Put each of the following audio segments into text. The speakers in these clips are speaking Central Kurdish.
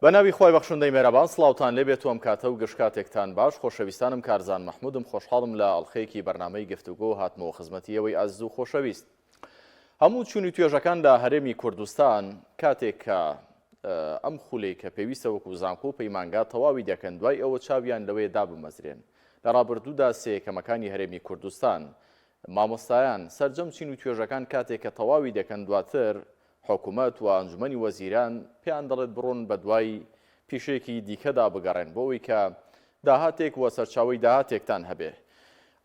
بەناوی خۆی بەخشندەی مێرەبان سڵاوتان لێبێت و ئەم کاتە و گشتکاتێکتان باش خۆشەویستانم کارزان محمودم خۆشحاڵم لە ئەڵخەیەکی بەرنامەی گفتوگۆ هاتمەوە خزمەتیەوەی ئازیز و خۆشەویست. هەموو چوونی توێژەکان لە هەرێمی کوردستان کاتێک کە ئەم خولەی کە پێویستە وەکو زانکۆ و پەیمانگا تەواوی دەکەن دوای ئەوە چاویان لەوەیە دابمەزرێن. لە ڕابردوودا سێکەمەکانی هەرێمی کوردستان مامۆستایان سەرجەم چین و توێژەکان کاتێک کە تەواوی دەکەن دواتر حکوومەت و ئەنجومەنی وەزیران پێیان دەڵێت بڕۆن بە دوای پیشێکی دیکەدا بگەڕێن بۆەوەی کە داهاتێک وە سەرچاوی داهاتێکتان هەبێ.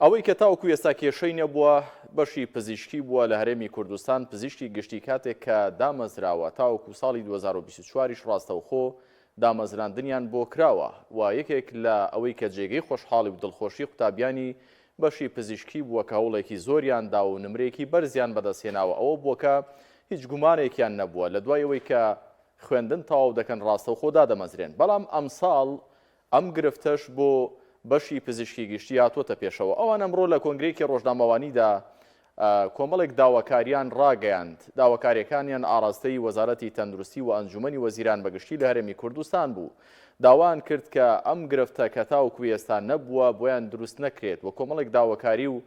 ئەوەی کە تاوەکو ئێستا کێشەی نەبووە بەشی پزیشکی بووە لە هەرێمی کوردستان، پزیشکی گشتی کاتێک کە دامەزراوە تاوەکو ساڵی 2024 ڕاستەوخۆ دامەزراندنیان بۆ کراوە و یەکێک لە ئەوەی کە جێگەی خۆشحاڵی و دڵخۆشی قوتابیانی بەشی پزیشکی بووە کە هەوڵێکی زۆریان دا و نمرێکی بەرزیان بەدەستهێناوە. ئەوە بووە کە هیچ گومانێکیان نەبووە لە دوای ئەوەی کە خوێندن تەواو دەکەن ڕاستەوخۆ دادەمەزرێن. بەڵام ئەمساڵ ئەم گرفتەش بۆ بەشی پزیشکی گشتی هاتووەتە پێشەوە. ئەوان ئەمڕۆ لە کۆنگرێکی ڕۆژنامەوانیدا کۆمەڵێک داواکاریان ڕاگەیاند. داواکاریەکانیان ئاراستەی وەزارەتی تەندروستی و ئەنجومەنی وەزیران بەگشتی لە هەرێمی کوردستان بوو. داوان کرد کە ئەم گرفتە کە تاوەکو ئێستا نەبووە بۆیان دروست نەکرێت و کۆمەڵێک داواکاری و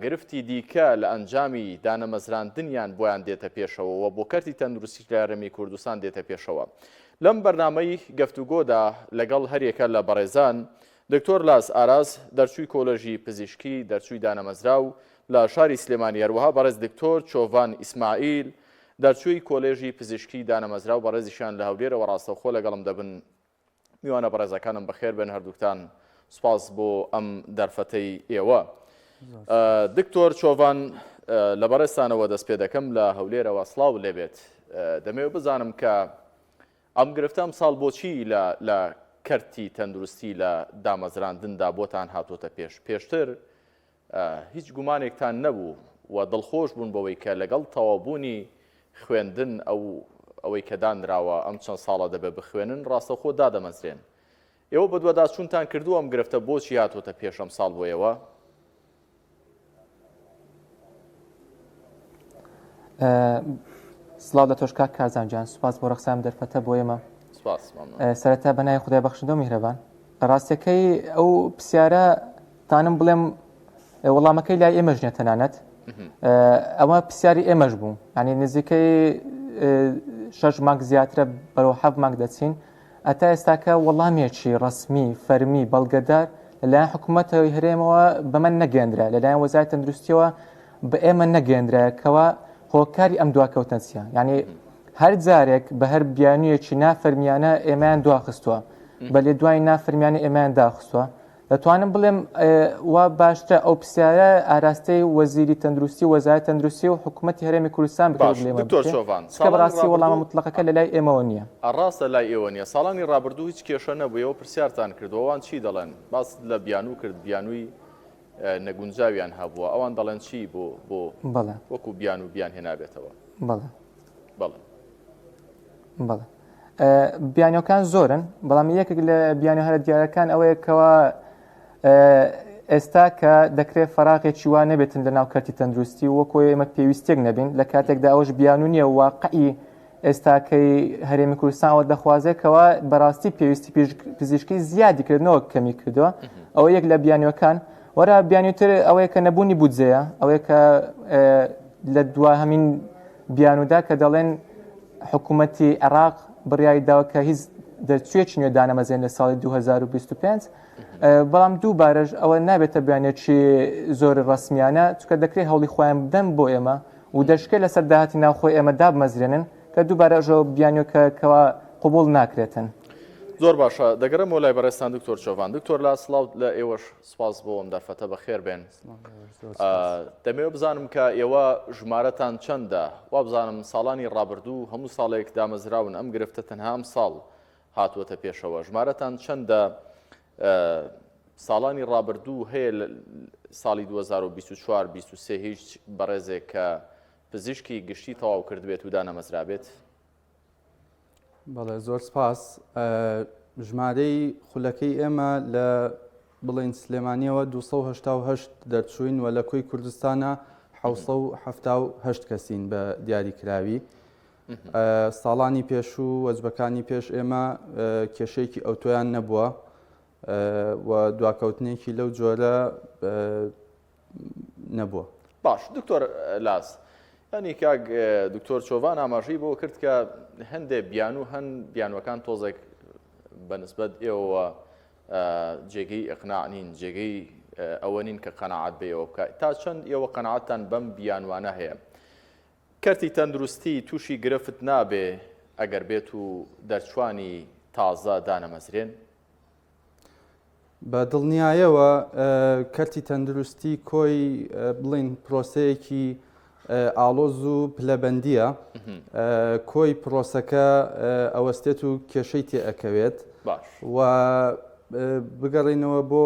گرفتی دیکە لە ئەنجامی دانەمەزراندنیان بۆیان دێتە پێشەوە و بۆ کەرتی تەندروستی لە هەرێمی کوردستان دێتە پێشەوە. لەم بەرنامەی گفتوگۆدا لەگەڵ هەرێکە لە بەڕێزان دکتۆر لاس ئاراز دەرچووی کۆلەژی پزیشکی دەرچووی دانەمەزراو لە شاری سلێمانی، هەروەها بەڕێز دکتۆر چۆڤان ئیسماعیل دەرچووی کۆلێژی پزیشکی دانەمەزراو بەڕێزیشان لە هەولێرەوە ڕاستەوخۆ لەگەڵم دەبن. میوانە بەڕێزەکانم بەخێر بن هەردووکتان. سوپاس بۆ ئەم دەرفەتەی ئێوە. دکتۆر چۆڤان لە بەڕێستانەوە دەست پێ دەکەم لە هەولێرەوە سڵاو لێبێت. دەمەوێت بزانم کە ئەم گرفتە ئەمساڵ بۆچی لە کەرتی تەندروستی لە دامەزراندندا بۆتان هاتوۆتە پێشتر هیچ گومانێکتان نەبوو و دڵخۆش بوون بەوەی کە لەگەڵ تەوابوونی خوێندن ئەوەی کە دانراوە ئەم چەند ساڵە دەبێ بخوێنن ڕاستەوخۆ دادەمەزرێن. ئێوە بە دووەداچوونتان کردووە ئەم گرفتە بۆچی هاتوۆتە پێش ئەم ساڵ بۆ ئێوە؟ سڵاو لە تۆش کاک کارزانجان، سوپاس بۆ ڕەخسام دەرفەتە بۆ ئێمە. سەرەتا بەنای خودای بەخشندە و میهرەبان. ڕاستیەکەی ئەو پرسیارە تانم بڵێم وەڵامەکەی لای ئێمەش نیە تەنانەت، ئەوە پرسیاری ئێمەش بوو. یعنی نزیکەی 6 مانگ زیاترە بەرەو 7 مانگ دەچین ئەتا ئێستاکە وەڵامێکی ڕەسمی فەرمی بەڵگەدار لەلایەن حکوومەتەوەی هەرێمەوە بەمە نەگەێنرا، لەلایەن وەزارەتی تەندروستیەوە بە ئێمە نەگەێنرا کەوە هۆکاری ئەم دواکەوتنەچیە. یعنی هەر جارێک بە هەر بیانوویەکی نافەرمیانە ئێمەیان دواخستووە، بە لێ دوای نافەرمیانە ئێمەیان داخستووە. دەتوانم بڵێم وا باشترە ئەو پرسیارە ئاراستەی وەزیری تەندروستی وەزارەتی تەندروستی و حکوومەتی هەرێمی کوردستان بکرێت کە بەڕاستی وەڵامە مطلقەکە لەلای ئێمەوە نییە. ڕاستە لای ئێوە نییە. ساڵانی ڕابردوو هیچ کێشە نەبوو. ئێوە پرسیارتان کردوەوەوان چی دەڵێن؟ باس لە بیانوو کرد، بیانووی نەگونجاویان هەبووە. ئەوان دەڵێن چی بۆ وەکو بیان و بیان هێنابێتەوە؟ بەڵێ بیانیەکان زۆرن، بەڵام یەکێک لە بیانیە هەرە دیارەکان ئەوەیە کەەوە ئێستا کە دەکرێت فەراغێکی وا نەبێتن لە ناو کەرتی تەندروستی وەکو ئێمە پێویستێک نەبین لە کاتێکدا ئەوش بیانوو نییە واقعی ئێستاکەی هەرێمی کوردستانەوە دەخوازێکەوە بەڕاستی پێویستی پزیشکی زیادی کردنەوە کەمی کردووە. ئەوە یەک لە بیانیەکان. وەرە بیانیتر ئەوەیە کە نەبوونی بودجەیە، ئەوەیە کە لە دوا هەمین بیانودا کە دەڵێن حکوومەتی عێراق بڕیاری داوە کە هیچ دەرچوێکی نوێ دانەمەزێن لە ساڵی 2025. بەڵام دووبارەش ئەوە نابێتە بیانێکی زۆر ڕسمیانە، چونکە دەکرێت هەوڵی خۆیان بدەن بۆ ئێمە و دەشکێت لەسەر داهاتی ناوخۆی ئێمە دابمەزرێنن کە دووبارەژەوە بیانیۆکەکەەوە قبول ناکرێتن. زۆر باشە. دەگەڕێمەوە لای بەڕێستان دکتۆر چۆڤان. دکتۆر لا سڵاو لە ئێوەش سوپاس بۆ ئەم دەرفەتە بەخێر بێن. دەمەوێت بزانم کە ئێوە ژمارەتان چەندە؟ وا بزانم ساڵانی ڕابردوو هەموو ساڵێک دامەزراون، ئەم گرفتە تەنها ئەم ساڵ هاتووەتە پێشەوە. ژمارەتان چەندە؟ ساڵانی ڕابردوو هەیە ساڵی 2024-23 هیچ بەڕێزێک کە پزیشکی گشتی تەواو کردبێت و دانەمەزرابێت؟ بەڵێ زۆر سپاس. ژمارەی خولەکەی ئێمە لە بڵێن سلێمانیەوە 288 دەرچوین و لە کۆی کوردستانە 778 کەسین بە دیاریکراوی. ساڵانی پێشوو وەجبەکانی پێش ئێمە کێشەیەکی ئەوتۆیان نەبووە و دواکەوتنێکی لەو جۆرە نەبووە. باش دکتۆر لاس ینی کاک دکتۆر چۆڤان ئاماژەی بۆ کرد کە هەندێک بیان و هەند بیانوەکان تۆزێک بەنسبەت ئێوە جێگەی ئەقناع نین، جێگەی ئەوە نین کە قەناعەت بێەوە بکە. تا چەند ئێوە قەناعەتتان بەم بیانوانە هەیە؟ کەرتی تەندروستی تووشی گرفت نابێ ئەگەر بێت و دەرچوانی تازە دانەمەزرێن؟ بە دڵنیایەوە کەرتی تەندروستی کۆی بڵین پرۆسەیەکی ئاڵۆز و پلەبەندیە، کۆی پرۆسەکە ئەوەستێت و کێشەی تێئەکەوێت. و بگەڕینەوە بۆ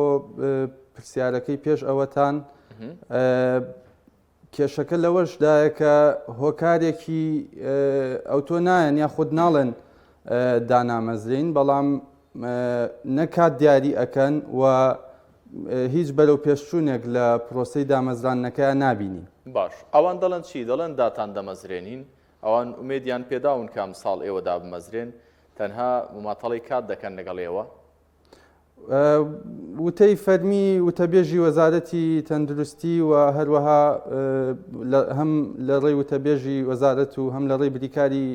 پرسیارەکەی پێش ئەوەتان، کێشەکە لەوەشدایە کە هۆکارێکی ئەوتۆ نایەن یا خود ناڵێن دانامەزرین، بەڵام نەکات دیاری ئەکەن و هیچ بەرەو پێشچوونێک لە پرۆسەی دامەزرانەکە نابینی. باش ئەوان دەڵێن چی؟ دەڵێن داتان دەمەزرێنین، ئەوان ئومێدیان پێداون کام ساڵ ئێوە دابمەزرێن، تەنها مماتەڵی کات دەکەن لەگەڵ ئێوە؟ وتەی فەرمی وتەبێژی وەزارەتی تەندروستی و هەروەها هەم لە ڕێی وتەبێژی وەزارەت و هەم لە ڕێی بریکاری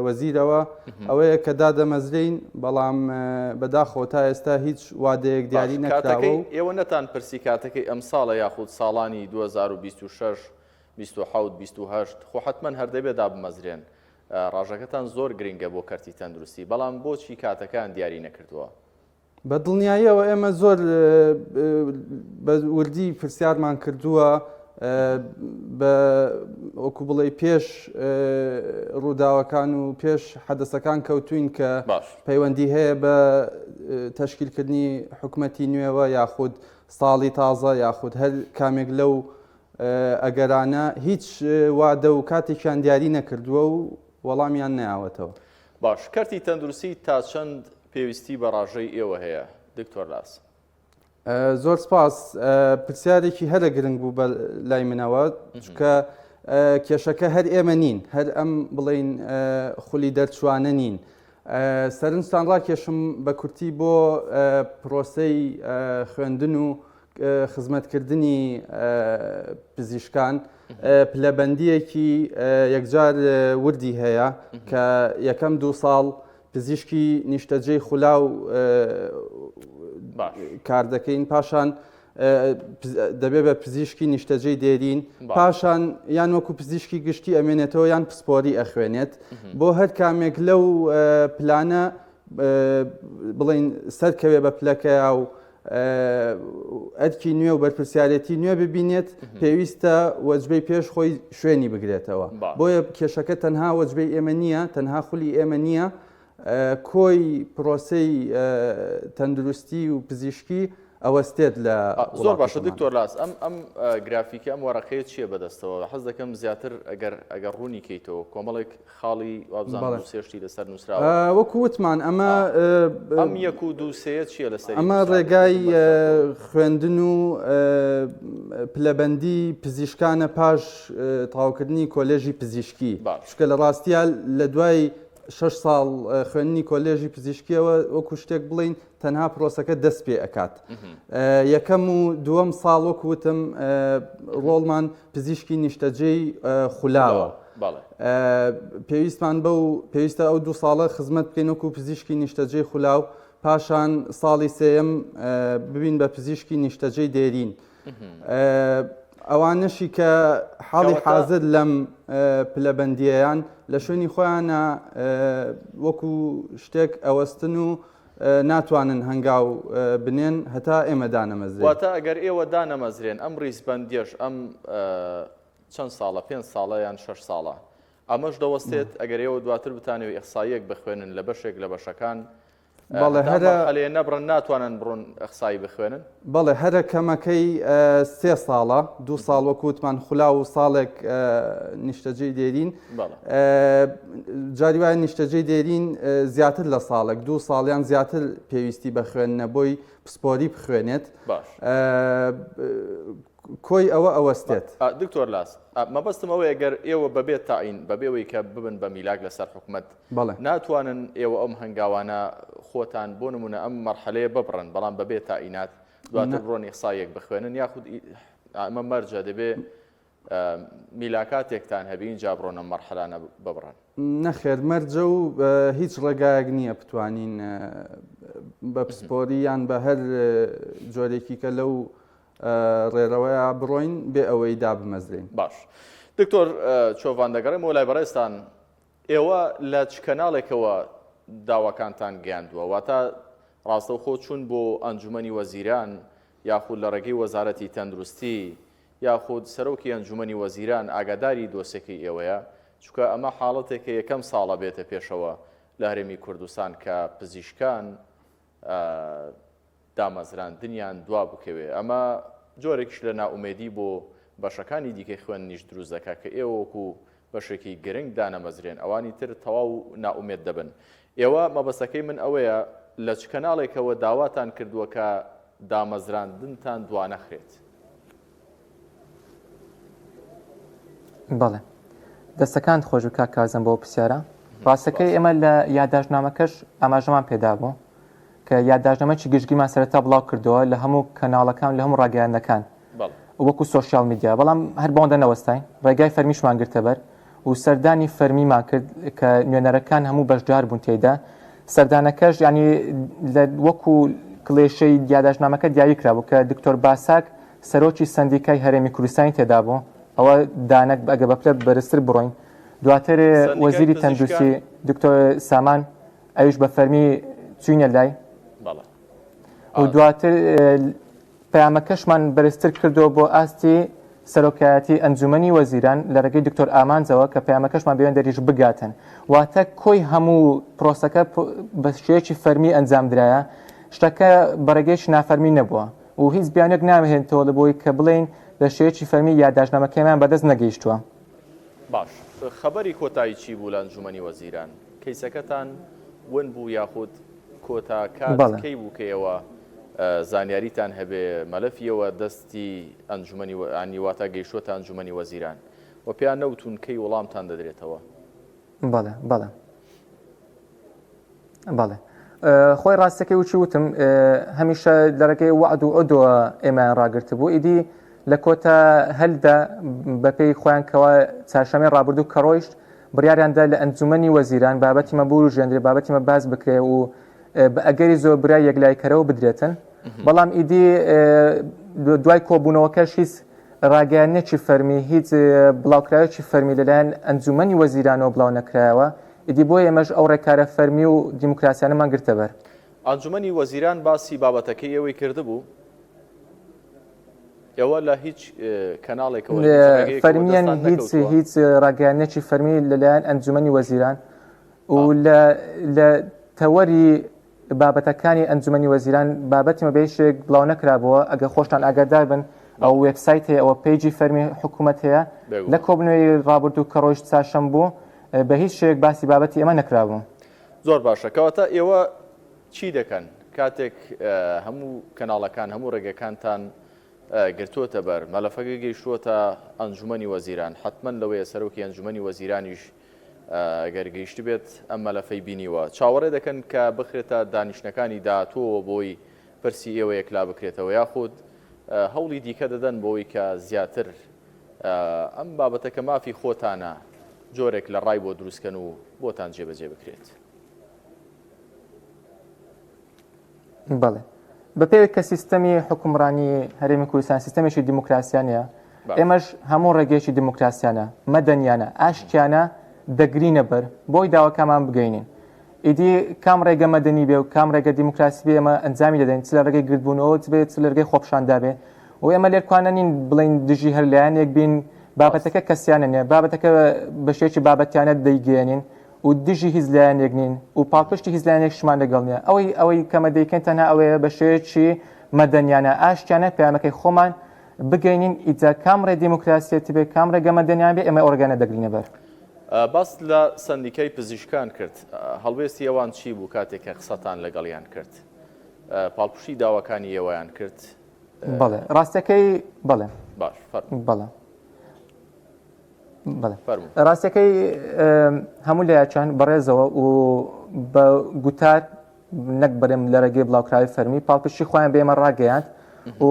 وەزیرەوە ئەوەیە کە دادەمەزرین، بەڵام بەداخەوە تا ئێستا هیچ وادەیەک دیاری نەکراوە. ئێوە نەتان پرسی کاتەکەی ئەم ساڵە یاخود ساڵانی 2026 27 28 خۆ حتمما هەردەبێ دابمەزرێن، ڕاژەکەتان زۆر گرنگە بۆ کەرتی تەندروستی، بەڵام بۆچی کاتەکان دیاری نەکردووە؟ بە دڵنیاییەوە ئێمە زۆر بە وردی پرسیارمان کردووە بە وەکو بڵێ پێش ڕووداوەکان و پێش حەدەسەکان کەوتوین کە پەیوەندی هەیە بە تەشکیلکردنی حکومەتی نوێوە یاخود ساڵی تازە یاخود هەر کامێک لەو ئەگەرانە هیچ وادە و کاتێکیان دیاری نەکردووە و وەڵامیان نەیاوەتەوە. باش کەرتی تەندروستی تا چەند پێویستی بە ڕاژەی ئێوە هەیە دکتۆر لاس؟ زۆر سپاس، پرسیارێکی هەرە گرنگ بوو بە لای منەوە، چکە کێشەکە هەر ئێمە نین، هەر ئەم بڵین خولی دەرچوانە نین. سەرنجتان ڕاکێشم بە کورتی بۆ پرۆسەی خوێندن و خزمەتکردنی پزیشکان پلەبەندیەکی یەکجار وردی هەیە کە یەکەم 2 ساڵ پزیشکی نیشتەجێی خولاو کار دەکەین، پاشان دەبێت بە پزیشکی نیشتەجێی دێرین، پاشان یان وەکو پزیشکی گشتی ئەمێنێتەوە یان پسپۆری ئەخوێنێت. بۆ هەر کامێک لەو پلانە بڵین سەرکەوێ بە پلەکەیە و ئەرکی نوێ و بەرپرسیارەتی نوێ ببینێت، پێویستە وەجبەی پێش خۆی شوێنی بگرێتەوە. بۆیە کێشەکە تەنها وەجبەی ئێمە نییە، تەنها خولی ئێمە نییە، کۆی پرۆسەی تەندروستی و پزیشکی ئەوەستێت لە زۆر باشە. دکتۆر لاس ئەم گرافیکە ئەم وەرەقەیە چییە بەدەستەوە؟ حەز دەکەم زیاتر ئەگەر ڕوونی کەیتەوە کۆمەڵێک خاڵی وابزان سێشتی لەسەر نووسراوە. وەکو وتمان ئەم 1 و 2 3 چییە لەسەر؟ ئەمە ڕێگای خوێندن و پلەبەندی پزیشکانە پاش تەواوکردنی کۆلێژی پزیشکی، چکە لە ڕاستیە لە دوای 6 ساڵ خوێندنی کۆلێژی پزیشکیەوە وەکو شتێک بڵین تەنها پرۆسەکە دەست پێ ئەکات. یەکەم و دووەم ساڵ وەکو وتم ڕۆڵمان پزیشکی نیشتەجێی خولاوە. پێویستمان پێویستە ئەو 2 ساڵە خزمەت بکەین وەکو پزیشکی نیشتەجێی خولاو، پاشان ساڵی سێیەم ببین بە پزیشکی نیشتەجێی دێرین. ئەوانەشی کە حاڵی حازر لەم پلەبەندیەیان لە شوێنی خۆیانە وەکو شتێک ئەوەستن و ناتوانن هەنگاو بنێن هەتا ئێمە دانەمەزرێن. واتە ئەگەر ئێوە دانەمەزرێن ئەم ڕیزبەندیەش ئەم چەند ساڵە 5 ساڵە یان 6 ساڵە ئەمەش دەوەستێت ئەگەر ئێوە دواتر بتانەوە ئیخساییەک بخوێنن لە بەشێک لە بەشەکان بەڵێ هەرە نەبڕن ناتوانن بڕۆن ئەخسایی بخوێنن؟ بەڵێ هەرە کەمەکەی 3 ساڵە، 2 ساڵ وەکوتمان خولا و ساڵێک نیشتەجێی دێرین. جاری وایە نیشتەجێی دێرین زیاتر لە ساڵێک 2 ساڵیان زیاتر پێویستی بە خوێندنە بۆی پسپۆری بخوێنێت باش کۆی ئەوە ئەوەستێت. دکتۆر لاس مەبەستم ئەوەیە گەر ئێوە بەبێت تاعین بەبێەوەی کە ببن بە میلاک لەسەر حکوومەت ناتوانن ئێوە ئەم هەنگاوانە خۆتان بۆ نمونە ئەم مەرحەلەیە ببڕن بەڵام بەبێت تاعینات دواتر بڕۆنی قسایەک بخوێنن یاخود ئەمە مەرجە دەبێ میلاکاتێکتان هەبین جا بڕۆنە مەرحەلانە ببڕن. نەخێر مەرجە و هیچ ڕێگایەک نییە بتوانین بە پسپۆری یان بە هەر جۆرێکی کە لەو ڕێرەوەیە بڕۆین بێ ئەوەی دابمەزرین. باش دکتۆر چۆڤان دەگەڕێمەوە لای بەڕێستان ئێوە لە چ کەناڵێکەوە داواکانتان گەیاندووە واتە ڕاستەوخۆ چوون بۆ ئەنجومەنی وەزیران یاخود لە ڕێگەی وەزارەتی تەندروستی یاخود سەرۆکی ئەنجومەنی وەزیران ئاگاداری دۆسێکی ئێوەیە چونکە ئەمە حاڵەتێکە یەکەم ساڵە بێتە پێشەوە لە هەرێمی کوردستان کە پزیشکان دامەزراندنیان دوا بکەوێ ئەمە جۆرێکش لە ناومێدی بۆ بەشەکانی دیکەی خوێندنیش دروست دەکا کە ئێوەکو بەشێکی گرنگ دانەمەزرێن ئەوانی تر تەواو ناومێت دەبن. ئێوە مەبەستەکەی من ئەوەیە لە چ کەناڵێکەوە داواتان کردووە کە دامەزراندنتان دوانەخرێت؟ بەڵێ دەستەکان خۆش و کاک کازم بۆ پرسیارە ڕاستەکەی ئێمە لە یادداشتنامەکەش ئاماژەمان پێدا بوو کە یادداشتنامەی گشتگیمان سەرەتا بڵاو کردەوە لە هەموو کەناڵەکان لە هەموو ڕاگەیاندەکان وەکو سۆشیال میدیا بەڵام هەر بەوەندە نەوەستین ڕێگای فەرمیشمان گرتە بەر و سەردانی فەرمیمان کرد کە نوێنەرەکان هەموو بەشدار بوون تێیدا سەردانەکەش ینی وەکو کڵێشەی یادداشتنامەکە دیاری کرابوو کە دکتۆر باساک سەرۆکی سندیکای هەرێمی کوردستانی تێدا بوو ئەوە دانەک ئەگە بەپلە بەرزتر بڕۆین دواتر وەزیری تەندروستی دکتۆر سامان ئەویش بە فەرمی چوینە لای و دواتر پەیامەکەشمان بەرزتر کردەوە بۆ ئاستی سەرۆکایەتی ئەنجومەنی وەزیران لە ڕێگەی دکتۆر ئامانجەوە کە پەیامەکەشمان بێوێندەریش بگاتن واتە کۆی هەموو پرۆسەکە بە شێوەیەکی فەرمی ئەنجامدرایە شتەکە بەڕێگەیەکی نافەرمی نەبووە و هیچ بیانێک نامهێنێتەوە لە بۆی کە بڵێن لە شێوەیەکی فەرمی یادداشتنامەکەیمان بەدەست نەگەیشتووە. باش خەبەری کۆتایی چی بوو لە ئەنجومەنی وەزیران؟ کەیسەکەتان ون بوو یاخود کۆتاکەی بوو کەیەوە زانیاریتان هەبێ مەلەفیەوە دەستی ئەنجومەنی واتە گەیشتووەتە ئەنجومەنی وەزیران و پێیان نەوتون کەی وەڵامتان دەدرێتەوە؟ بەڵێ بەڵێ بەڵێ خۆی ڕاستەکەی وچی وتم هەمیشە لە ڕێگەی وعد و عودوە ئێمەیان ڕاگرتە بوو ئیدی لە کۆتا هەلدا بەپێی خۆیان کەوە چارشەمەی ڕابردوو کە ڕۆیشت بڕیاریاندا لە ئەنجومەنی وەزیران بابەتی مە بوو ژێندرێ بابەتی مە باز بکرێ و بە ئەگەری زۆر برای یەکلایکەرەوە بدرێتن بەڵام ئیدی دوای کۆبوونەوەکەش هیچ ڕاگەیانێکی فەرمی هیچ بڵاوکراوێکی فەرمی لەلایەن ئەنجومەنی وەزیرانەوە بڵاو نەکرایەوە ئیدی بۆ ئێمەش ئەو ڕێکارە فەرمی و دیموکراسیانەمان گرتە بەر. ئەنجومەنی وەزیران باسی بابەتەکەی ئێوەی کردبوو ئێوە لە هیچ کەناڵێکەوە فەرمیان هیچ ڕاگەیانێکی فەرمی لەلایەن ئەنجومەنی وەزیران و لە تەوەری بابەتەکانی ئەنجومەنی وەزیران بابەتی مەبێشێک بڵاو نەکرابەوە ئەگە خۆشتان ئاگادار بن ئەو وێبسایت هەیە ئەوە پیجی فەرمی حکوومەت هەیە لە کۆبنەوەی ڕابردوو کە ڕۆیشت چاشەم بوو بە هیچ شێک باسی بابەتی ئێمە نەکرابوو. زۆر باشە کەواتە ئێوە چی دەکەن کاتێک هەموو کەناڵەکان هەموو ڕێگەکانتان گرتووەتە بەر مەلەفەکە گەیشتووەتە ئەنجومەنی وەزیران حتمما لەوەیە سەرۆکی ئەنجومەنی وەزیرانیش گەرگەیشت بێت ئەم مەلەفەی بینیوە چاوەڕێ دەکەن کە بخرێتە دانیشتەکانی داهاتووەوە بۆی پرسی ئێوە یەکلا بکرێتەوە یاخود هەوڵی دیکە دەدەن بۆی کە زیاتر ئەم بابەتەکە مافی خۆتانە جۆرێک لە ڕای بۆ دروستکەن و بۆتان جێبەجێ بکرێت. بەڵێ بەپێوی کە سیستەمی حکومڕانی هەرێمی کوردستان سیستەمێکی دیموکراسیانە ئێمەش هەموو ڕێگەیەکی دیموکراسیانە مەدەنیانە ئاشتیانە دەگرینە بەر بۆی داواکەمان بگەینین ئیدی کام ڕێگە مەدەنی بێ و کام ڕێگە دیموکراسی بێ ئێمە ئەنجامی دەدەین چ لە ڕێگەی گردبوونەوە بێت چ لە ڕێگەی خۆپشاندا بێ و ئێمە لێرکوانە نین بڵین دژی هەر لایەنێک بین بابەتەکە کەسیانە نیە بابەتەکە بەشێکی بابەتیانە دەیگەێنین و دژی هیچ لایەنێک نین و پاڵپشتی هیچ لایەنێک شمان لەگەڵ نییە ئەوەی کەمە دەیکەن تەنها ئەوەیە بەشێکی مەدەنیانە ئاشتیانە پەیامەکەی خۆمان بگەینین ئیجا کام ڕێ دیموکراسیەتی بێ کام ڕێگە مەدەنیان بێ ئێمە ئۆرگانە دەگرینە بەر. باس لە سندیکای پزیشکان کرد هەڵوێستی ئەوان چی بوو کاتێک کە قسەتان لەگەڵیان کرد پاڵپشتی داواکانی ئێوەیان کرد. بەڵێ ڕاستەکەی بەڵێ باش بەڵێ ڕاستەکەی هەموو لایەکان بەڕێزەوە و بە گوتار نەک بەرێم لە ڕێگەی بڵاوکراوی فەرمی پاڵپشتی خۆیان بێمە ڕاگەیاند و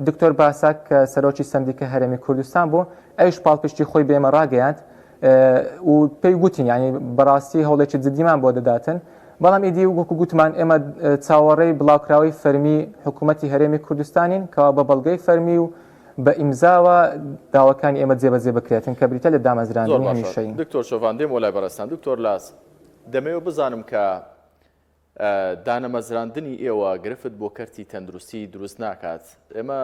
دکتۆر باساک کە سەرۆکی سەندیکە هەرێمی کوردستان بوو ئەویش پاڵپشتی خۆی بێمە ڕاگەیاند و پێی گوتین ینی بەڕاستی هەوڵێکی جدیمان بۆ دەداتن. بەڵام ئیدی وەکو گوتمان ئێمە چاوەڕێی بڵاوکراوی فەرمی حکوومەتی هەرێمی کوردستانین کەوا بە بەڵگەی فەرمی و بە ئیمزاوە داواکانی ئێمە جێبەجێ بکرێتن کە بریتە لە دامەزراندنی هەمیشەیی. دکتۆر شۆڤان دێم وەلای بەڕێستان. دکتۆر لاس دەمەوێت بزانم کە دانەمەزراندنی ئێوە گرفت بۆ کەرتی تەندروستی دروست ناکات. ئێمە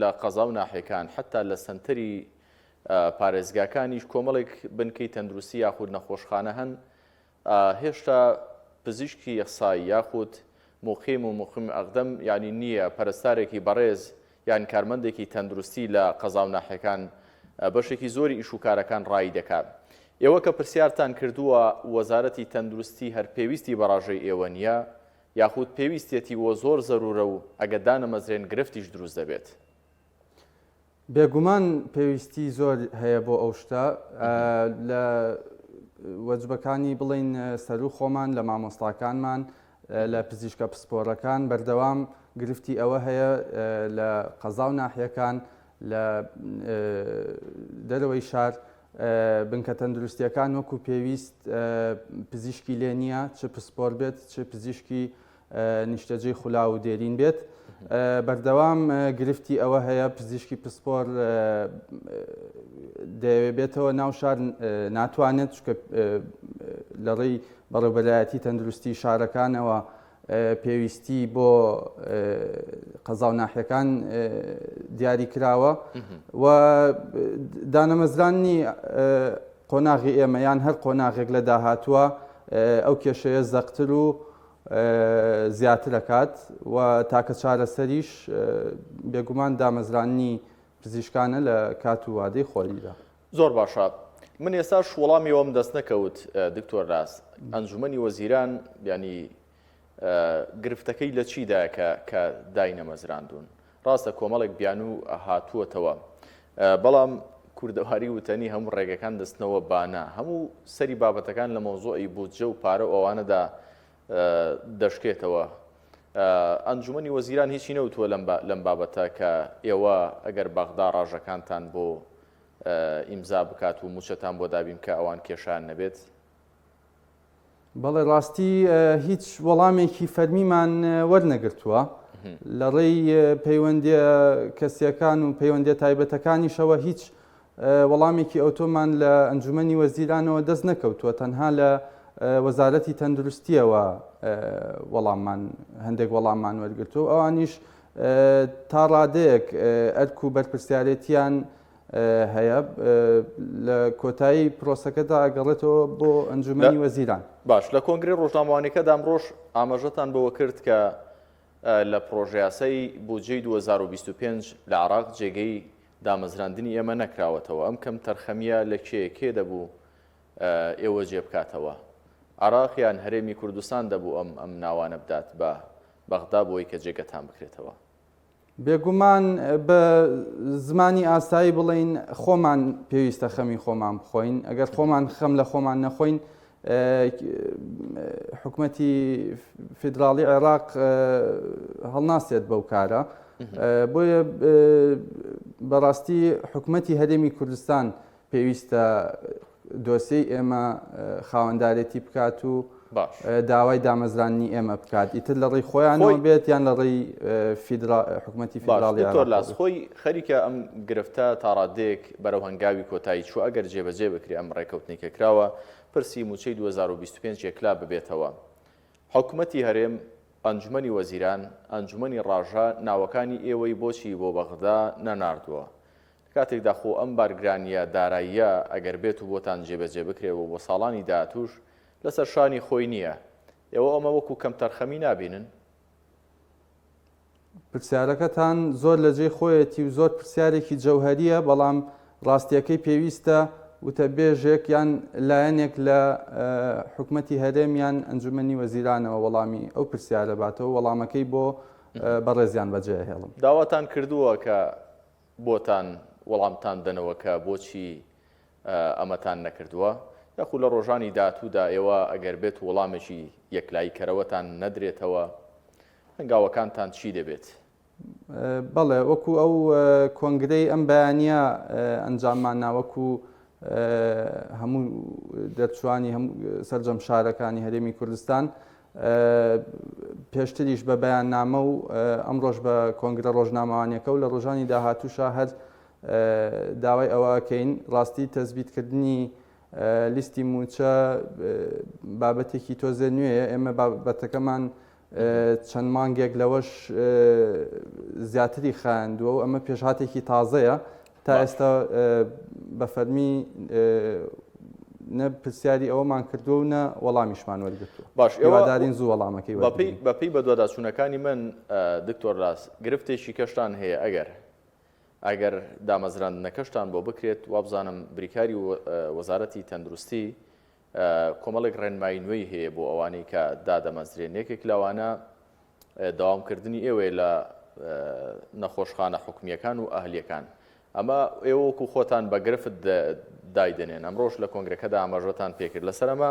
لە قەزا و ناحیەکان حتا لە سنتەری پارێزگاکانیش کۆمەڵێک بنکەی تەندروستی یاخود نەخۆشخانە هەن هێشتا پزیشکی یەخسایی یاخود مقیم و مقیم ئەقدەم ینی نییە پەرستارێکی بەڕێز یان کارمەندێکی تەندروستی لە قەزا و ناحیەکان بەشێکی زۆری ئیش و کارەکان ڕای دەکات. ئێوە کە پرسیارتان کردووە وەزارەتی تەندروستی هەر پێویستی بەڕاژەی ئێوە نییە یاخود پێویستێتی وە زۆر زەرورە و ئەگە دانەمەزرێن گرفتیش دروست دەبێت؟ بێگومان پێویستی زۆر هەیە بۆ ئەو شتە لە وەجبەکانی بڵین سەر و خۆمان لە مامۆستاکانمان لە پزیشکە پسپۆرەکان بەردەوام گرفتی ئەوە هەیە لە قەزا و ناحیەکان لە دەرەوەی شار بنکە تەندروستیەکان وەکو پێویست پزیشکی لێ نییە چ پسپۆر بێت چ پزیشکی نیشتەجێی خولا و دێرین بێت. بەردەوام گرفتی ئەوە هەیە پزیشکی پسپۆر دەبێتەوە ناو شار ناتوانێت چکە لە ڕێی بەڕێوەبەرایەتی تەندروستی شارەکانەوە پێویستی بۆ قەزا و ناحیەکان دیاری کراوە و دانەمەزرانی قۆناغی ئێمە یان هەر قۆناغێک لە داهاتووە ئەو کێشەیە زەقتر و زیاتر دەکات و تاکە چارەسەریش بێگومان دامەزرانی پزیشکانە لە کات و وادەی خۆریدا. زۆر باشە. من ئێستاش وەڵامیەوەم دەست نەکەوت دکتۆر لاس. ئەنجومەنی وەزیران ینی گرفتەکەی لە چیدا کە داینەمەزراندون؟ ڕاستە کۆمەڵێک بیان و هاتووەتەوە بەڵام کوردەواری وتەنی هەموو ڕێگەکان دەستنەوە بانە هەموو سەری بابەتەکان لە مۆزۆی بودجە و پارە ئەوانەدا دەشکێتەوە. ئەنجومەنی وەزیران هیچی نەوتووە لەم بابەتە کە ئێوە ئەگەر بەغدا ڕاژەکانتان بۆ ئیمزا بکات و موچەتان بۆ دابیم کە ئەوان کێشان نەبێت؟ بەڵێ ڕاستی هیچ وەڵامێکی فەرمیمان وەرنەگرتووە لە ڕێی پەیوەندیە کەسیەکان و پەیوەندیە تایبەتەکانیشەوە هیچ وەڵامێکی ئۆتۆمان لە ئەنجومەنی وەزیرانەوە دەست نەکەوتووە تەنها لە وەزارەتی تەندروستیەوە هەندێک وەڵاممان وەرگرتووە ئەوانیش تا ڕادەیەک ئەرک و بەرپرسیارەتیان هەیە لە کۆتایی پرۆسەکەدا ئەگەڕێتەوە بۆ ئەنجومەنی وەزیران. باش لە کۆنگری ڕۆژنامەوانیەکەدا ئەمڕۆژ ئاماژەتان بەوە کرد کە لە پرۆژەیاسەی بودجەی 2025 لە عێراق جێگەی دامەزراندنی ئێمە نەکراوەتەوە. ئەم کەم تەرخەمیە لە کێ دەبوو ئێوە جێ بکاتەوە؟ عێراق یان هەرێمی کوردستان دەبوو ئەم ناوانە بدات بە بەغدا بۆی کە جێگەتان بکرێتەوە؟ بێگومان بە زمانی ئاسایی بڵین خۆمان پێویستە خەمی خۆمان بخۆین. ئەگەر خۆمان خەم لە خۆمان نەخۆین حکوومەتی فیدراڵی عێراق هەڵناسێت بەو کارە. بۆیە بەڕاستی حکوومەتی هەرێمی کوردستان پێویستە دۆسیەی ئێمە خاوەندارێتی بکات و داوای دامەزرانی ئێمە بکات ئیتر لە ڕێی خۆیانەوە بێت یان لە ڕێی حکوومەتی فیدراڵی عێراق. خۆی خەریکە ئەم گرفتە تا ڕادەیەک بەرەو هەنگاوی کۆتایی چوو ئەگەر جێبەجێ بکرێ ئەم ڕێکەوتنێکە کراوە پرسی موچەی 2025 یەکلا ببێتەوە. حکوومەتی هەرێم، ئەنجومەنی وەزیران، ئەنجومەنی ڕاژە ناوەکانی ئێوەی بۆچی بۆ بەغدا نەناردووە؟ کاتێکدا خۆ ئەم بارگرانیە داراییە ئەگەر بێت و بۆتان جێبەجێ بکرێەوە بۆ ساڵانی داهاتووش لەسەر شانی خۆی نییە. ئێوە ئەمە وەکو کەم تەرخەمی نابینن؟ پرسیارەکەتان زۆر لە جێی خۆیەتی و زۆر پرسیارێکی جەوهەریە بەڵام ڕاستیەکەی پێویستە وتەبێژێک یان لایەنێک لە حکوومەتی هەرێم یان ئەنجومەنی وەزیرانەوە وەڵامی ئەو پرسیارە باتەوە وەڵامەکەی بۆ بەڕێزیان بەجێهێڵم. داواتان کردووە کە بۆتان وەڵامتان دەنەوە کە بۆچی ئەمەتان نەکردووە یاخو لە ڕۆژانی داهاتوودا ئێوە ئەگەر بێت وەڵامێکی یەکلایی کەرەوەتان نەدرێتەوە هەنگاوەکانتان چی دەبێت؟ بەڵێ وەکو ئەو کۆنگرەی ئەم بەیانە ئەنجاممان ناوەکو هەموو دەرچوانی سەرجەم شارەکانی هەرێمی کوردستان پێشتریش بە بەیاننامە و ئەمڕۆژ بە کۆنگرە ڕۆژنامەوانیەکە و لە ڕۆژانی داهاتووشا هەر داوای ئەوەکەین ڕاستی تەزبیتکردنی لیستی موچە بابەتێکی تۆزێ نوێیە ئێمە بابەتەکەمان چەند مانگێک لەوەش زیاتری خاندووە و ئەمە پێشهاتێکی تازەیە تا ئێستا بە فەرمی نە پرسیاری ئەوەمان کردووە و نە وەڵامیشمان وەرگرتووە. باش ئێوەدارین زوو وەڵامەکەی بەپی بە دوواداچوونەکانی من دکتۆر لاس گرفتێکی کەشتان هەیە ئەگەر دامەزراندنەکەشتان بۆ بکرێت وابزانم بریکاری وەزارەتی تەندروستی کۆمەڵێک ڕێنمایی نوێی هەیە بۆ ئەوانەی کە دادەمەزرێن یەکێک لەوانە داوامکردنی ئێوەیە لە نەخۆشخانە حکومیەکان و ئەهلیەکان. ئەمە ئێوە وەکو خۆتان بە گرفت دایدنێن ئەمڕۆژ لە کۆنگرەکەدا ئاماژەتان پێکرد لەسەرەمە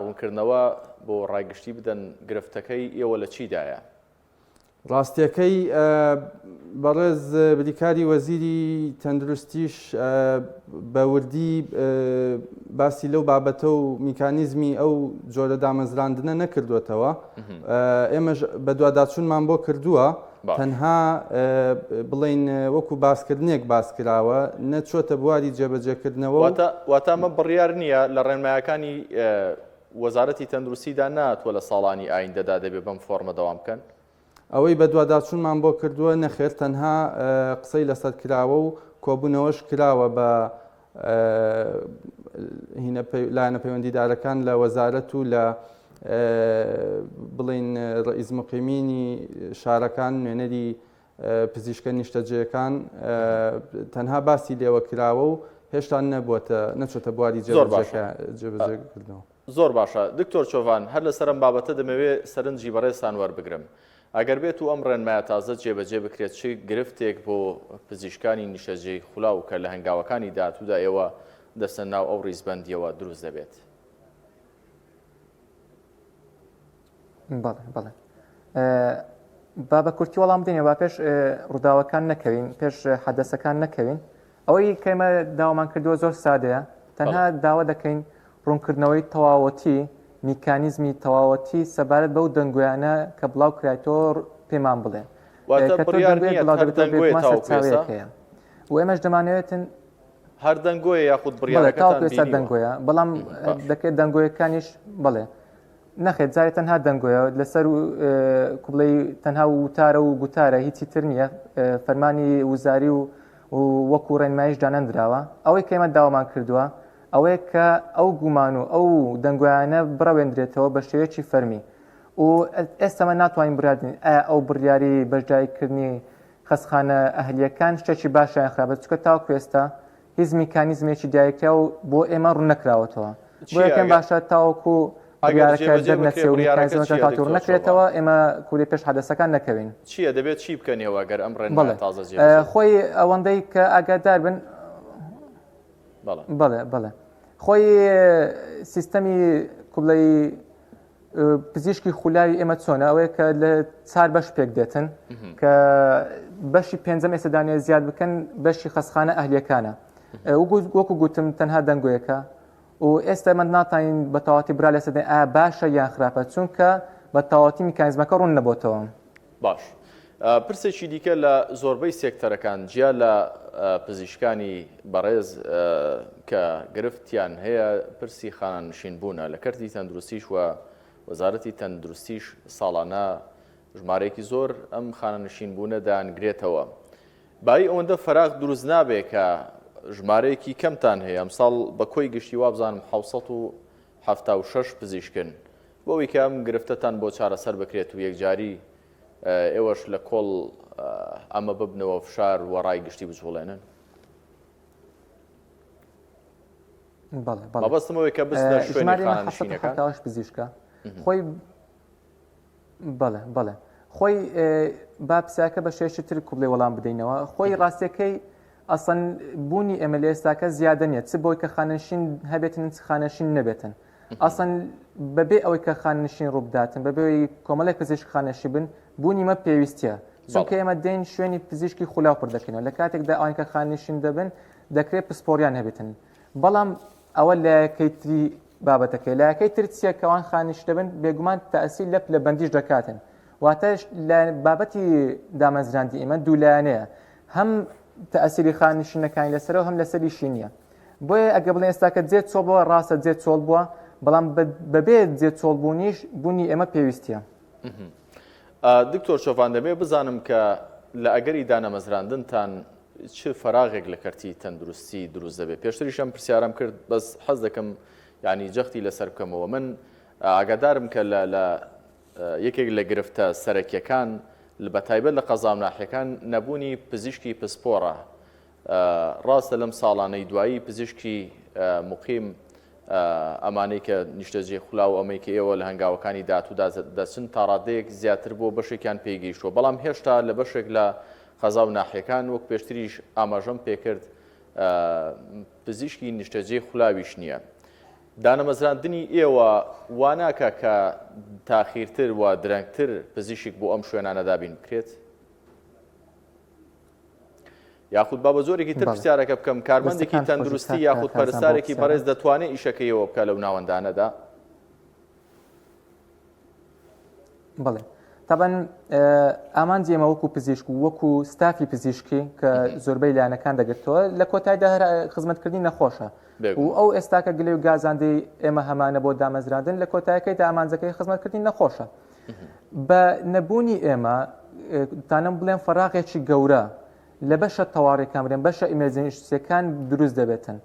ڕوونکردنەوە بۆ ڕایگشتی بدەن گرفتەکەی ئێوە لە چیدایە؟ ڕاستیەکەی بەڕێز بریکاری وەزیری تەندروستیش بە وردی باسی لەو بابەتە و میکانیزمی ئەو جۆرە دامەزراندنە نەکردوێتەوە. ئێمەش بە دوواداچوونمان بۆ کردووە تەنها بڵین وەکو باسکردنێک باسکراوە نەچۆتە بواری جێبەجێکردنەوە. واتامە بڕیار نییە لە ڕێنمایەکانی وەزارەتی تەندروستیدا ناتوە لە ساڵانی ئایندەدا دەبێت بەم فۆرمە دەوام بکەن؟ ئەوەی بە دوواداچوونمان بۆ کردووە نەخێر تەنها قسەی لەسەر کراوە و کۆبوونەوەش کراوە بە لایەنە پەیوەندیدارەکان لە وەزارەت و لە بڵین ڕئیس مقیمینی شارەکان نوێنەری پزیشکە نیشتەجێیەکان تەنها باسی لێوە کراوە و هێشتا نەچۆتە بواری جێبەجێکردنەوە. زۆر باشە دکتۆر چۆڤان هەر لە سەرم بابەتە دەمەوێت سەرنجی بەڕێزتان وەربگرم. ئەگەر بێت و ئەم ڕێنمایە تازە جێبەجێ بکرێت چ گرفتێک بۆ پزیشکانی نیشتەجێی خولاو کە لە هەنگاوەکانی داهاتوودا ئێوە دەستە ناو ئەو ڕیزبەندیەوە دروست دەبێت؟ بەڵێ با بە کورتی وەڵام بدەینێ با پێش ڕووداوەکان نەکەوین پێش حەدەسەکان نەکەوین. ئەوەی کەمە داوامان کردووە زۆر سادەیە تەنها داوا دەکەین ڕوونکردنەوەی تەواوەتی میکانیزمی تەواوەتی سەبارەت بەو دەنگویانە کە بڵاو کرایەوە پێمان بڵێن و ئێمەش دەمانەوێتن هەر دەنگۆیە یاخود بڕیارەکەتان دەنگۆیە بەڵام دەکرێت دەنگۆیەکانیش بڵێ نەخێت جارێت تەنها دەنگۆیە لەسەر کوبڵەی تەنها وتارە و گوتارە هیچی تر نییە فەرمانی وزاری و وەکو ڕێنماییش دانەندراوە. ئەوەی کە ئێمە داوامان کردووە ئەوەیە کە ئەو گومان و ئەو دەنگویانە بڕەوێندرێتەوە بە شێوەیەکی فەرمی و ئێستەمە ناتوانین بڕادین ئایا ئەو بڕیاری بەشداریکردنی خەستخانە ئەهلیەکان شتێکی باشیان خراپە چکە تاوەکو ئێستا هیچ میکانیزمێکی دایکرا و بۆ ئێمە ڕوون نەکراوەتەوە بۆ یەکەم باشە تاوەکو بڕیارەکە دەرنەچێ و میکانیزمەکە ڕوون نەکرێتەوە ئێمە کوری پێش حەدەسەکان نەکەوین. چییە دەبێت چی بکەنەوە گەر ئەم ڕێنمایە تازە خۆی ئەوەندەی کە ئاگادار بن بەڵێ خۆی سیستەمی کوبڵەی پزیشکی خولاوی ئێمە چۆنە ئەوەیە کە لە 4 بەش پێک دێتن کە بەشی پێنجەم ئێستا دانێ زیاد بکەن بەشی خەستخانە ئەهلیەکانە وەکو گوتم تەنها دەنگۆیەکە و ئێستا من ناتوانین بە تەواوەتی برا لەسەر دێن ئایا باشە یان خراپە چونکە بە تەواوەتی میکانیزمەکە ڕوون نەبووتەوە. باش پرسێکی دیکە لە زۆربەی سێکتەرەکان جیا لە پزیشکانی بەڕێز کە گرفتیان هەیە پرسی خانەنشین بوونە لە کەرتی تەندروستیش و وەزارەتی تەندروستیش ساڵانە ژمارەیەکی زۆر ئەم خانەنشین بوونە دانگرێتەوە. بای ئەوەندە فەراغ دروست نابێت کە ژمارەیەکی کەمتان هەیە ئەمساڵ بە کۆی گشتی وابزانم 776 پزیشکن بۆەوەی کە ئەم گرفتەتان بۆ چارەسەر بکرێت و یەکجاری ئێوەش لە کۆڵ ئەمە ببنەوە فشار و ڕای گشتی بجوڵێنن؟ مەبەستمەوەی کە بستە شوێنی خانەنشینەکان پزیشکە خۆی بەڵێ خۆی با پرسیاکە بە شێشی تر کوڵێ وەڵام بدەینەوە خۆی ڕاستیەکەی ئەسڵەن بوونی ئێمە لە ئێستاکە زیادە نیە چ بۆی کە خانەنشین هەبێتن چ خانەنشین نەبێتن ئەسڵەن بەبێ ئەوەی کە خانەنشین ڕووبداتن بەبێ کۆمەڵێک پزیشک خانەشی بن بوونی مە پێویستیە چونکە ئێمە دێن شوێنی پزیشکی خولاو پڕ دەکەینەوە لە کاتێکدا ئەوان کە خانەنشین دەبن دەکرێت پسپۆریان هەبێتن بەڵام ئەوە لایەکەی تری بابەتەکەی لایەکەی تر چیە کەوان خانیش دەبن بێگومان تەئسیل لە بەندیش دەکاتن واتە لە بابەتی دامەزراندی ئێمە دوولایانەیە هەم تەئسیری خانیشتنەکانی لەسەرەوە هەم لەسەریشی نییە بۆیە ئەگە بڵێن ئێستاکە جێت چۆڵ بووە ڕاستە جێت چۆڵ بووە بەڵام بەبێ جێت چۆڵ بوونیش بوونی ئێمە پێویستیە. دکتۆر شۆڤان دەبێ بزانم کە لە ئەگەری دانەمەزراندنتان چ فەراغێک لە کەرتی تەندروستی دروست دەبێت پێشتریشم پرسیارم کرد بەس حەز دەکەم ینی جەختی لەسەر بکەمەوە من ئاگادارم کە لە یەکێک لە گرفتە سەرەکیەکان بەتایبەت لە قەزام ناحیەکان نەبوونی پزیشکی پسپۆرە ڕاستە لەم ساڵانەی دوایی پزیشکی مقیم ئەمانەی کە نیشتەجێ خولاو ئەمەی کە ئێوە لە هەنگاوەکانی داهاتوودا دەچن تا ڕادەیەک زیاتر بۆ بەشێکیان پێیگەیشتووە بەڵام هێشتا لە بەشێک لە قەزا و ناحیەکان وەک پێشتریش ئاماژەم پێکرد پزیشکی نیشتەجێ خولاویش نییە. دانەمەزراندنی ئێوە واناکە کە تاخیرتر و درەنگتر پزیشک بۆ ئەم شوێنانەدا بین بکرێت یاخود با بە زۆرێکی تر پرسیارەکە بکەم کارمەندێکی تەندروستی یاخود پەرستارێکی بەڕێز دەتوانێت ئیشەکەیەوە بکە لەو ناوەندانەدا؟ بڵێ تابەن ئامانجی ئێمە وەکو پزیشک و وەکو ستافی پزیشکی کە زۆربەی لایەنەکان دەگرێتەوە لە کۆتاییدا خزمەتکردنی نەخۆشە و ئەو ئێستاکە گلێ و گازاندەی ئێمە هەمانە بۆ دامەزراندن لە کۆتاییەکەیدا ئامانجەکەی خزمەتکردنی نەخۆشە بە نەبوونی ئێمە تانم بڵێن فەراغێکی گەورە لە بەشە تەواڕیەکان بڵێن بەشە ئیمەرجەنسیەکان دروست دەبێتن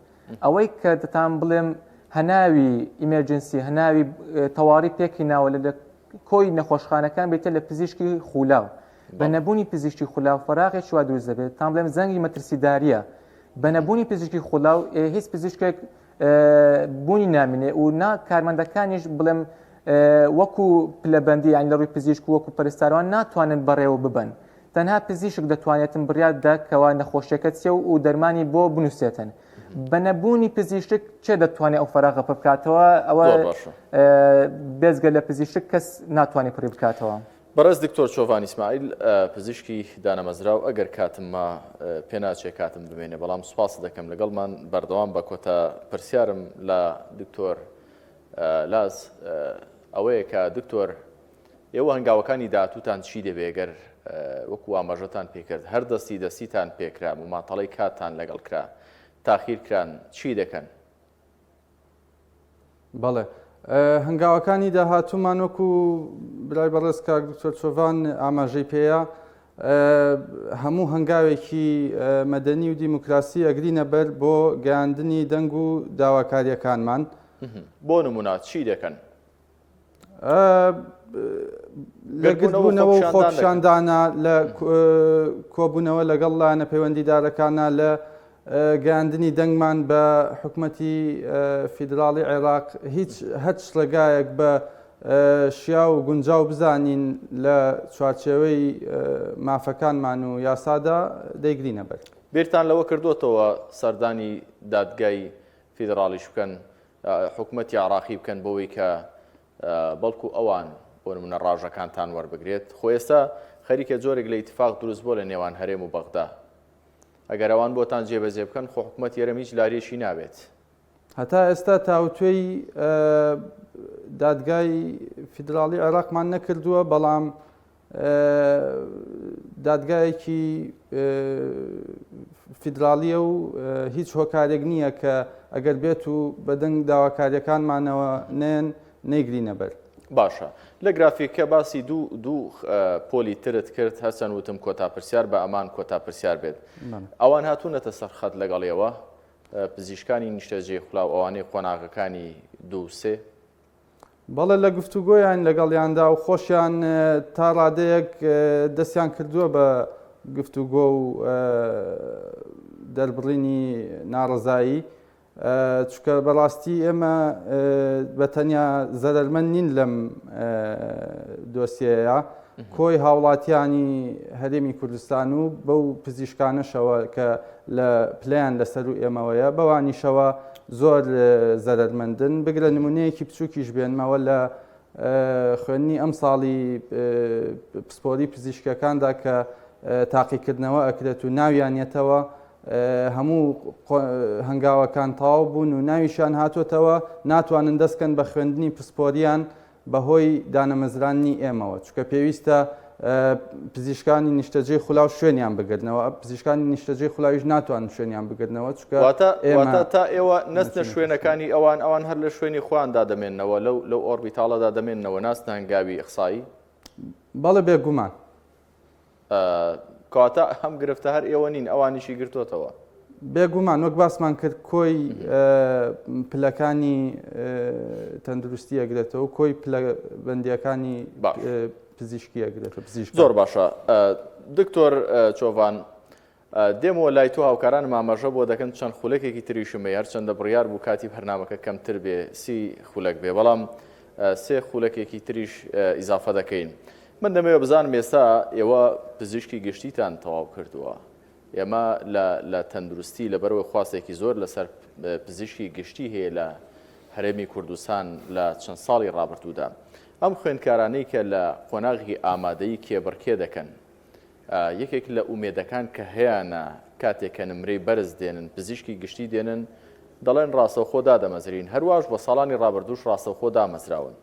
ئەوەی کە دەتان بڵێم هەناوی ئیمەرجەنسی هەناوی تەواڕی پێکی ناوە لە کۆی نەخۆشخانەکان بێتە لە پزیشکی خولاو بە نەبوونی پزیشکی خولاو فەراغێکی وا دروست دەبێت تان بڵێم زەنگی مەترسیداریە بە نەبوونی پزیشکی خولاو هیچ پزیشکێک بوونی نامینێ و کارمەندەکانیش بڵێم وەکو پلەبەندی یان لە ڕووی پزیشک وەکو پەرستاروان ناتوانن بەڕێوە ببن تەنها پزیشک دەتوانێتن بڕیار دا کەوا نەخۆشیەکە چێ و دەرمانی بۆ بنووسێتن بە نەبوونی پزیشک چێ دەتوانێت ئەو فەراغە پڕ بکاتەوە ئەوە بێزگە لە پزیشک کەس ناتوانێت پڕ بکاتەوە. بەڕێز دکتۆر شۆڤان ئیسماعیل پزیشکی دانەمەزراو ئەگەر کاتممە پێناچێ کاتم بمێنێ بەڵام سوپاس دەکەم لەگەڵمان بەردەوام بە کۆتا پرسیارم لە دکتۆر لاز ئەوەیە کە دکتۆر ئێوە هەنگاوەکانی داهاتووتان چی دەبێگەر وەکو ئاماژەتان پێکرد هەر دەستیتان پێکرا و ماتەڵەی کاتتان لەگەڵ کرا تاخیرکران چی دەکەن؟ بەڵێ هەنگاوەکانی داهاتوومان وەکو برای بەڕێز کاک دکتۆر شۆڤان ئاماژەی پێەیە هەموو هەنگاوێکی مەدەنی و دیموکراسی ئەگرینە بەر بۆ گەیاندنی دەنگ و داواکاریەکانمان. بۆ نمونە چی دەکەن؟ لە گرتبوونەوە و خۆپیشاندانە لە کۆبوونەوە لەگەڵ لایەنە پەیوەندیدارەکانە لە گەیاندنی دەنگمان بە حکوومەتی فیدراڵی عێراق هیچ هەچ ڕێگایەک بە شیا و گونجاو بزانین لە چوارچێوەی مافەکانمان و یاسادا دەیگرینە بەر. بێتان لەوە کردوتەوە سەردانی دادگای فیدراڵیش بکەن حکوومەتی عێراقی بکەن بەوەی کە بەڵکو ئەوان بۆ نمونە ڕاژەکانتان وەربگرێت خۆ ئێستا خەریکە جۆرێک لە ئیتفاق دروست بۆ لە نێوان هەرێم و بەغدا ئەگەر ئەوان بۆتان جێبەجێ بکەن خۆ حکوومەت یەرەمی هیچ لاریەشی نابێت. هەتا ئێستا تاوتوێی دادگای فیدراڵی عێراقمان نەکردووە بەڵام دادگایەکی فیدراڵیە و هیچ هۆکارێک نییە کە ئەگەر بێت و بەدەنگ داواکاریەکانمانەوە نێن نەیگرینە بەر. باشە لە گرافیکە باسی دوو پۆلی ترت کرد هەرچەند وتم کۆتا پرسیار بە ئەمان کۆتا پرسیار بێت ئەوان هاتوونەتە سەرخەت لەگەڵیەوە پزیشکانی نیشتەجێ خولاو ئەوانەی قۆناغەکانی 2-3 بەڵێ لە گفتوگۆیان لەگەڵیاندا و خۆشیان تا ڕادەیەک دەستیان کردووە بە گفتوگۆ و دەربڕینی ناڕزایی چکە بەڕاستی ئێمە بەتەنیا زەرمەند نین لەم دۆسیەیە کۆی هاوڵاتیانی هەرێمی کوردستان و بەو پزیشکانەشەوە کە لە پلیان لەسەر و ئێمەوەیە بەوانیشەوە زۆر زەرمەندن بگرە نمونەیەکی بچووکیش بێنمەوە لە خوێنی ئەم ساڵی پسپۆری پزیشکەکاندا کە تاقیکردنەوە ئەکرێت و ناویانێتەوە هەموو هەنگاوەکان تەواو بوون و ناویشان هاتوۆتەوە ناتوانن دەستکەن بە خوێندنی پسپۆریان بەهۆی دانەمەزرانی ئێمەوە چکە پێویستە پزیشکانی نیشتەجێی خولاو شوێنیان بگرنەوە پزیشکانی نیشتەجێی خولاویش ناتوانن شوێنیان بگرنەوە چکە تا ئێوە نستە شوێنەکانی ئەوان هەر لە شوێنی خۆیاندا دەمێننەوە لەو ئۆربیتاڵەدا دەمێننەوە ناستە هەنگاوی ئەخسایی بەڵێ بێگومان کاتە هەم گرفتە هەر ئێوە نین ئەوانیشی گرتوتەوە بێگومان وەک باسمان کرد کۆی پلەکانی تەندروستی ئەگرێتەوە کۆی بەندیەکانی پزیشکی ئەگرێتە پزیشک زۆر باشە دکتۆر چۆڤان دێمەوە لای تو هاوکاران مامەژە بۆ دەکەن چەند خولەکێکی تریشمە هەرچەندە بڕیار بوو کاتی بەرنامەکە کەمتر بێ 30 خولەک بێ بەڵام 3 خولەکێکی تریش ئیزافە دەکەین من دەمەوێت بزانم ئێستا ئێوە پزیشکی گشتیتان تەواو کردووە ئێمە لە تەندروستی لەبەرەوەی خواستێکی زۆر لەسەر پزیشکی گشتی هەیە لە هەرێمی کوردستان لە چەند ساڵی ڕابردوودا ئەم خوێندکارانەی کە لە قۆناغی ئامادەیی کێبڕکێ دەکەن یەکێک لە ئومێدەکان کە هەیەە کاتێک کە نمرەی بەرز دێنن پزیشکی گشتی دێنن دەڵێن ڕاستەوخۆ دادەمەزرین هەروەش بە ساڵانی ڕابردووش ڕاستەوخۆ دامەزراون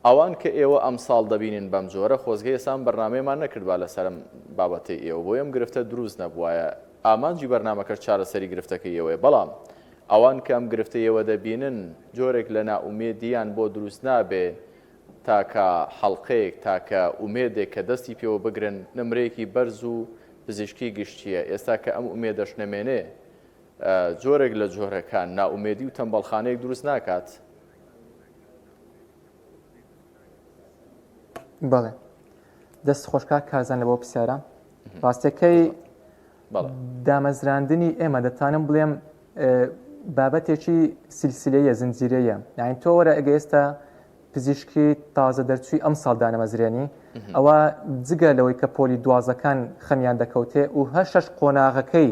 ئەوان کە ئێوە ئەم ساڵ دەبینین بەم جۆرە خۆزگەی ئێسان بەرنامەیەمان نەکردبا لەسەرم بابەتی ئێوە بۆ ئەم گرفتە دروست نەبووایە ئامانجی بەرنامەکەر چارەسەری گرفتەکەی ئێوەیە بەڵام ئەوان کە ئەم گرفتە ئێوە دەبینن جۆرێک لە ناومێدیان بۆ دروست نابێ تاکە حەڵقەیەک تاکە ئومێدێک کە دەستی پێوە بگرن نمرەیەکی بەرز و پزیشکی گشتیە ئێستا کە ئەم ئومێدەش نەمێنێ جۆرێک لە جۆرەکان ناومێدی و تەمبەڵخانەیەک دروست ناکات بەڵێ دەست خۆشکار کارزان لە بۆ پرسیارە ڕاستەکەی دامەزراندنی ئێمە دەتوانم بڵێم بابەتێکی سیلسیلەیە زنجیرەیە یعنی تۆ وەرە ئەگە ئێستا پزیشکی تازە دەرچووی ئەم ساڵ دانەمەزرێنی ئەوە جگە لەوەی کە پۆلی دوازەکان خەمیان دەکەوتێ و هەر شەش قۆناغەکەی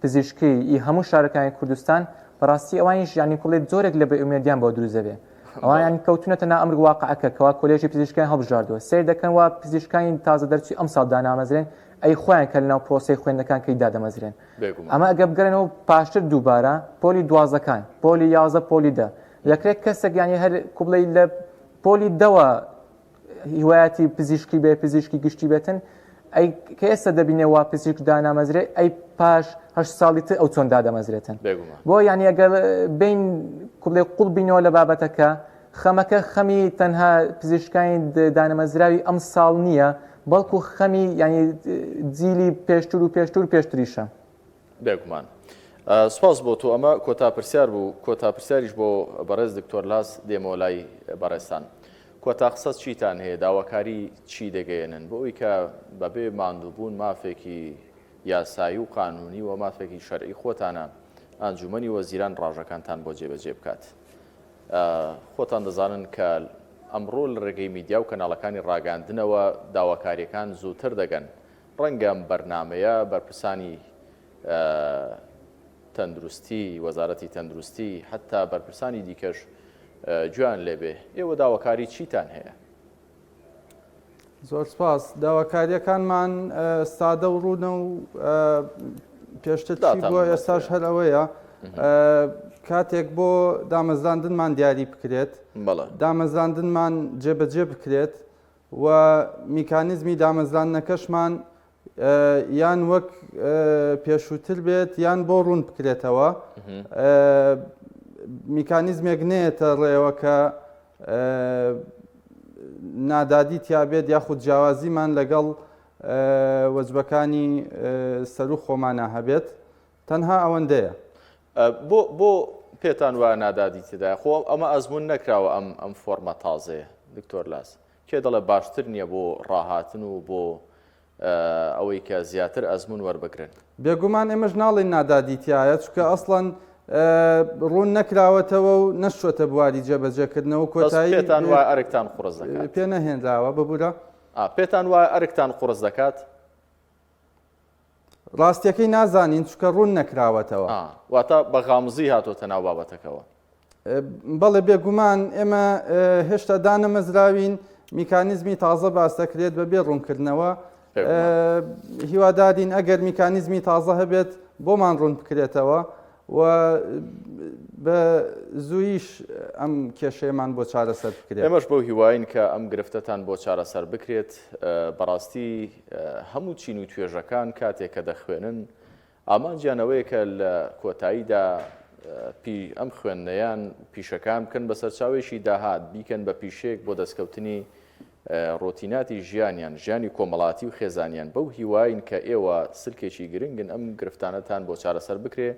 پزیشکی هەموو شارەکانی کوردستان بەڕاستی ئەوانیش ینی کوڵێت زۆرێک لە بە ئومێدیان بۆ دروزەبێ ئەوان کەوتونەتە نا ئەمر واقعەکە کەوا کۆلێژی پزیشکیان هەڵبژاردووە سیر دەکەن وا پزیشکانی تازە دەرچووی ئەم ساڵ دانامەزرێن ئەی خۆیان کە لەناو پرۆسەی خوێندەکان کەی دادەمەزرێن ئەمە ئەگە بگەرنەوە پاشتر دووبارە پۆلی دوازەکان پۆلی 11 پۆلی 10 یەکرێک کەسێک یانی هەر کوبڵەی لە پۆلی دەوە هیوایەتی پزیشکی بێ پزیشکی گشتی بێتن ئەی کە ئێستا دەبینێ وا پزیشک دانامەزرێ ئەی پاش 8 ساڵی تر ئەو چۆن دادەمەزرێتن بۆ یانی ئەگەر بین کوبڵێ قوڵ بینەوە لە بابەتەکە خەمەکە خەمی تەنها پزیشکانی دانەمەزراوی ئەم ساڵ نییە بەڵکو خەمی ینی جیلی پێشتر و پێشتریشە بێگومان سپاس بۆ تۆ ئەمە کۆتاپرسیار بوو کۆتاپرسیاریش بۆ بەڕێز دکتۆر لاس دێمەوە لای بەڕێستان کۆتا قسە چیتان هەیە داواکاری چی دەگەێنن بۆ ئەوی کە بەبێ ماندووبوون مافێکی یاسایی و قانونی و مافێکی شەرعی خۆتانە ئەنجومەنی وەزیران ڕاژەکانتان بۆ جێبەجێ بکات خۆتان دەزانن کە ئەمڕۆ لە ڕێگەی میدیا و کەناڵەکانی ڕاگەاندنەوە داواکاریەکان زووتر دەگەن ڕەنگە بەرنمەیە بەرپرسانی تەندروستی وەزارەتی تەندروستی حتا بەرپرسانی دیکەش گویان لێبێ ئێوە داواکاری چیتان هەیە زۆر سپاس داواکاریەکانمان سادە و ڕوونە و پێشتر بۆ ئێستاش هەر ئەوەیە کاتێک بۆ دامەزراندنمان دیاری بکرێت دامەزراندنمان جێبەجێ بکرێت و میکانیزمی دامەزراندنەکەشمان یان وەک پێشووتر بێت یان بۆ ڕوون بکرێتەوە میکانیزمێک نێتە ڕێوە کە نادادی تیابێت یاخود جیاوازیمان لەگەڵ وەجبەکانی سەر و خۆمانە هەبێت تەنها ئەوەندەیە بۆ پێتان وایە نادادی تێدا خۆ ئەمە ئەزمون نەکراوە ئەم فۆرمە تازەیە دکتۆر لاس کێ دەڵێ باشتر نییە بۆ ڕاهاتن و بۆ ئەوەی کە زیاتر ئەزمون وەربگرن بێگومان ئێمەش ناڵێن نادادیتیایە چکە ئەسڵەن ڕوون نەکراوەتەوە و نەشوەتە بواری جێبەجێکردنەوە کۆتایی پێتان وایە ئەرکتان قورس دەکات پێ نەهێنراوە ببوورە پێتان وایە ئەرکتان قورس دەکات ڕاستیەکەی نازانین چکە ڕوون نەکراوەتەوە واتە بە غامزی هاتۆتە ناو بابەتەکەەوە بەڵێ بێگومان ئێمە هێشتا دانەمەزراوین میکانیزمی تازە باس دەکرێت بەبێ ڕوونکردنەوە هیوادارین ئەگەر میکانیزمی تازە هەبێت بۆمان ڕوون بکرێتەوە و بە زوویش ئەم کێشەیەمان بۆ چارەسەر بکرێت. ئێمەش بۆ هیواین کە ئەم گرفتتان بۆ چارەسەر بکرێت بەڕاستی هەموو چین و توێژەکان کاتێک کە دەخوێنن ئامانجیانەوەیە کە لە کۆتاییدا ئەم خوێندنەیان پیشەکان بکەن بە سەرچاوێکی داهات بیکەن بە پیشێک بۆ دەستکەوتنی ڕۆتیناتی ژیانیان ژیانی کۆمەڵاتی و خێزانیان بەو هیواین کە ئێوە سلکێکی گرنگن ئەم گرفتانەتان بۆ چارەسەر بکرێ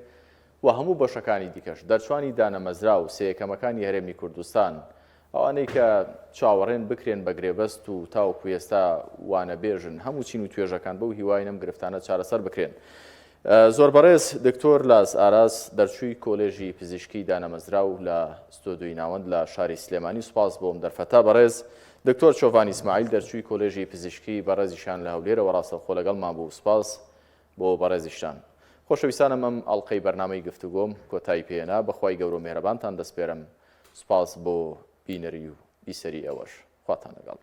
و هەموو بەشەکانی دیکەش دەرچوانی دانەمەزرا و سەیەکەمەکانی هەرێمی کوردستان ئەوانەی کە چاوەڕێن بکرێن بە گرێبەست و تاوەکو ئێستا وانە بێژن هەموو چین و توێژەکان بەو هیواین ئەم گرفتانە چارەسەر بکرێن. زۆر بەڕێز دکتۆر لاس ئاراس دەرچووی کۆلێژی پزیشکی دانەمەزرا و لە ستۆدیۆی ناوەند لە شاری سلێمانی سوپاس بۆم دەرفەتا بەڕێز دکتۆر چۆڤان ئیسماعیل دەرچووی کۆلێژی پزیشکی بەڕێزیشان لە هەولێرەوە ڕاستەوخۆ لەگەڵمان بوو سوپاس بۆ بەڕێزیشان. خۆشەویستانم ئەم ئەڵقەی بەرنامەی گفتوگۆم کۆتایی پێێنا بەخوای گەورە و مێرەبانتان دەسپێرم سوپاس بۆ بینەری و بیسەری ئەوەش خواتان لەگەڵ.